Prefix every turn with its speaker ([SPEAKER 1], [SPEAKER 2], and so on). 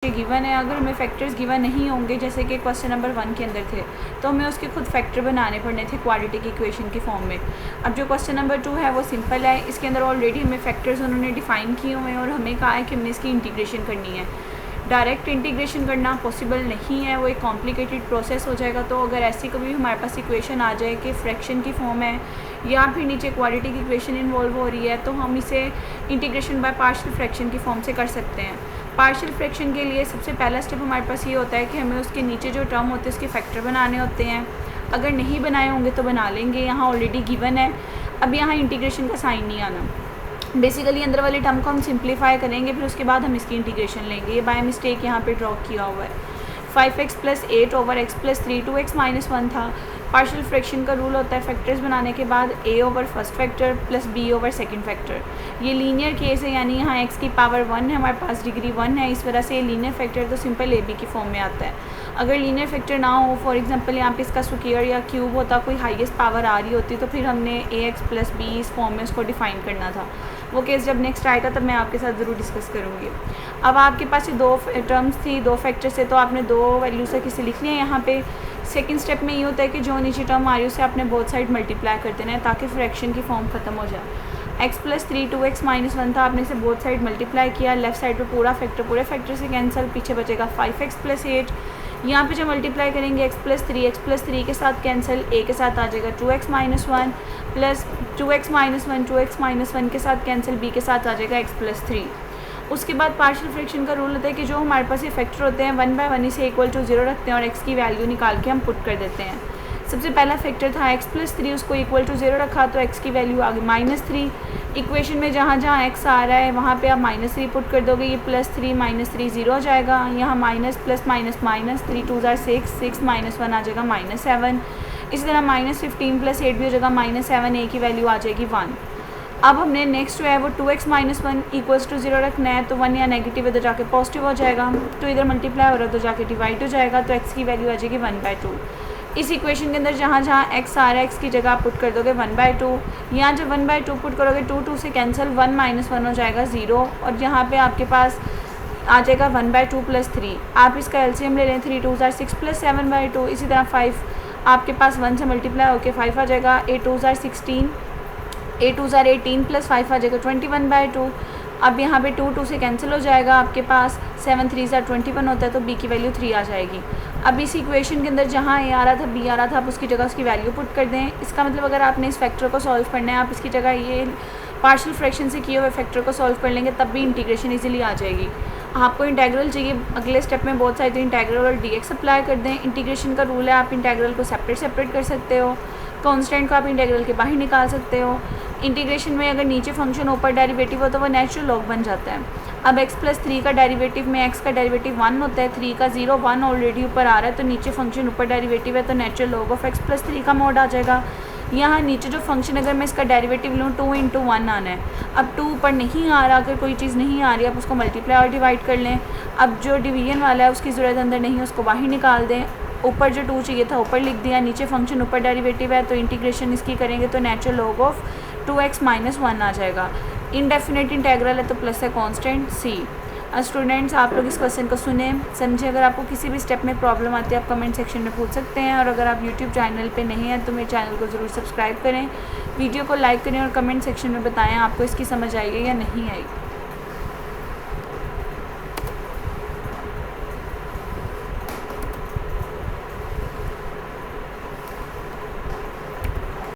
[SPEAKER 1] Given है, अगर हमें फैक्टर्स गिवन नहीं होंगे जैसे कि क्वेश्चन नंबर 1 के अंदर थे तो हमें उसके खुद फैक्टर बनाने पड़ने थे क्वाड्रेटिक इक्वेशन की फॉर्म में। अब जो क्वेश्चन नंबर 2 है वो सिंपल है, इसके अंदर ऑलरेडी हमें फैक्टर्स उन्होंने डिफ़ाइन किए हुए हैं और हमें कहा है कि हमने इसकी इंटीग्रेशन करनी है। डायरेक्ट इंटीग्रेशन करना पॉसिबल नहीं है, वो एक कॉम्प्लिकेटेड प्रोसेस हो जाएगा। तो अगर ऐसी कभी हमारे पास इक्वेशन आ जाए कि फ्रैक्शन की फॉर्म है या फिर नीचे क्वाड्रेटिक इक्वेशन इन्वॉल्व हो रही है तो हम इसे इंटीग्रेशन बाय पार्शियल फ्रैक्शन की फॉर्म से कर सकते हैं। पार्शियल फ्रैक्शन के लिए सबसे पहला स्टेप हमारे पास ये होता है कि हमें उसके नीचे जो टर्म होते हैं उसके फैक्टर बनाने होते हैं। अगर नहीं बनाए होंगे तो बना लेंगे, यहाँ ऑलरेडी गिवन है। अब यहाँ इंटीग्रेशन का साइन नहीं आना, बेसिकली अंदर वाले टर्म को हम सिंप्लीफाई करेंगे, फिर उसके बाद हम इसकी इंटीग्रेशन लेंगे। ये बाय मिस्टेक यहाँ पे ड्रॉ किया हुआ है। 5x + 8 ओवर x + 3 2x - 1 था। पार्शियल फ्रैक्शन का रूल होता है फैक्टर्स बनाने के बाद a over first factor plus b over second factor. ये लीनियर केस है, यानी यहाँ x की पावर 1 है, हमारे पास डिग्री 1 है, इस वजह से ये लीनियर फैक्टर तो सिंपल ab की फॉर्म में आता है। अगर लीनियर फैक्टर ना हो, फॉर एग्जांपल यहाँ पे इसका स्क्वायर या क्यूब होता, कोई हाईएस्ट पावर आ रही होती, तो फिर हमने ax + b इस फॉर्म में उसको डिफ़ाइन करना था। वो केस जब नेक्स्ट आएगा तब मैं आपके साथ ज़रूर डिस्कस करूँगी। अब आपके पास ये दो टर्म्स थी, दो फैक्टर से, तो आपने दो वैल्यूज़ तक इसे लिख लिया। यहाँ पे सेकंड स्टेप में ये होता है कि जो नीचे टर्म आ रही है उसे आपने बोथ साइड मल्टीप्लाई कर देना है ताकि फ्रैक्शन की फॉर्म ख़त्म हो जाए। x + 3 2x - 1 था, आपने इसे बोथ साइड मल्टीप्लाई किया। लेफ्ट साइड पे पूरा फैक्टर, पूरे फैक्टर से कैंसिल, पीछे बचेगा 5x + 8। यहाँ पे जो मल्टीप्लाई करेंगे x + 3 के साथ कैंसिल, a के साथ आ जाएगा 2x - 1 प्लस 2x - 1 2x - 1 के साथ कैंसिल, b के साथ आ जाएगा x + 3। उसके बाद पार्शियल फ्रैक्शन का रूल होता है कि जो हमारे पास ये फैक्टर होते हैं 1/1 इसे इक्वल टू 0 रखते हैं और x की वैल्यू निकाल के हम पुट कर देते हैं। सबसे पहला फैक्टर था x + 3, उसको इक्वल टू 0 रखा तो x की वैल्यू आ गई -3। इक्वेशन में जहाँ जहाँ x आ रहा है वहाँ पे आप -3 पुट कर दोगे, ये +3 -3 0 हो जाएगा। यहाँ माइनस प्लस माइनस माइनस 3 2 6 6 -1 आ जाएगा -7। इसी तरह -15 + 8 भी हो जाएगा -7, a की वैल्यू आ जाएगी 1। अब हमने नेक्स्ट जो है वो 2x - 1 इक्वल्स टू 0 रखना है, तो 1 या नेगेटिव इधर जाके पॉजिटिव हो जाएगा, तो इधर मल्टीप्लाई हो रहा है तो जाके डिवाइड हो जाएगा, तो x की वैल्यू आ जाएगी 1/2। इस इक्वेशन के अंदर जहाँ जहाँ x आ रहा है x की जगह आप पुट कर दोगे 1/2। यहाँ जब 1/2 पुट करोगे 2 से कैंसिल, 1 - 1 हो जाएगा 0, और यहाँ पे आपके पास आ जाएगा 1/2 + 3। आप इसका एलसीएम ले लें, 3 2 6 + 7/2। इसी तरह 5 आपके पास 1 से मल्टीप्लाई होकर 5 आ जाएगा, 8 2 16, 8 2 18 प्लस 5 आ जाएगा 21/2। अब यहाँ पे 2 से कैंसिल हो जाएगा, आपके पास 7 3 21 होता है, तो b की वैल्यू 3 आ जाएगी। अब इस इक्वेशन के अंदर जहाँ a आ रहा था b आ रहा था, आप उसकी जगह उसकी वैल्यू पुट कर दें। इसका मतलब अगर आपने इस फैक्टर को सॉल्व करना है, आप इसकी जगह ये पार्शियल फ्रैक्शन से किए हुए फैक्टर को सॉल्व कर लेंगे, तब भी इंटीग्रेशन ईजिली आ जाएगी। आपको इंटेग्रल चाहिए, अगले स्टेप में बहुत सारे इंटेग्रल और dx अप्लाई कर दें। इंटीग्रेशन का रूल है, आप इंटेग्रल को सेपरेट कर सकते हो, कांस्टेंट को आप इंटेग्रल के बाहर निकाल सकते हो। इंटीग्रेशन में अगर नीचे फंक्शन ऊपर डेरिवेटिव हो तो वो नेचुरल लॉग बन जाता है। अब x + 3 का डेरिवेटिव में x का डेरिवेटिव 1 होता है, 3 का 0 1 ऑलरेडी ऊपर आ रहा है, तो नीचे फंक्शन ऊपर डेरिवेटिव है तो नेचुरल लॉग ऑफ x + 3 का मोड आ जाएगा। यहाँ नीचे जो फंक्शन अगर मैं इसका डेरिवेटिव लूँ 2 × 1 आना है। अब 2 ऊपर नहीं आ रहा, अगर कोई चीज़ नहीं आ रही आप उसको मल्टीप्लाई और डिवाइड कर लें। अब जो डिवीजन वाला है उसकी ज़रूरत अंदर नहीं है, उसको बाहर निकाल दें। ऊपर जो 2 चाहिए था ऊपर लिख दिया, नीचे फंक्शन ऊपर डेरिवेटिव है तो इंटीग्रेशन इसकी करेंगे तो नेचुरल लॉग ऑफ 2x - 1 आ जाएगा। इनडेफिनेट इंटेग्रल है तो प्लस है कांस्टेंट c। स्टूडेंट्स आप लोग इस क्वेश्चन को सुने समझे। अगर आपको किसी भी स्टेप में प्रॉब्लम आती है आप कमेंट सेक्शन में पूछ सकते हैं, और अगर आप यूट्यूब चैनल पे नहीं हैं तो मेरे चैनल को ज़रूर सब्सक्राइब करें, वीडियो को लाइक करें और कमेंट सेक्शन में बताएं आपको इसकी समझ आई है या नहीं आई।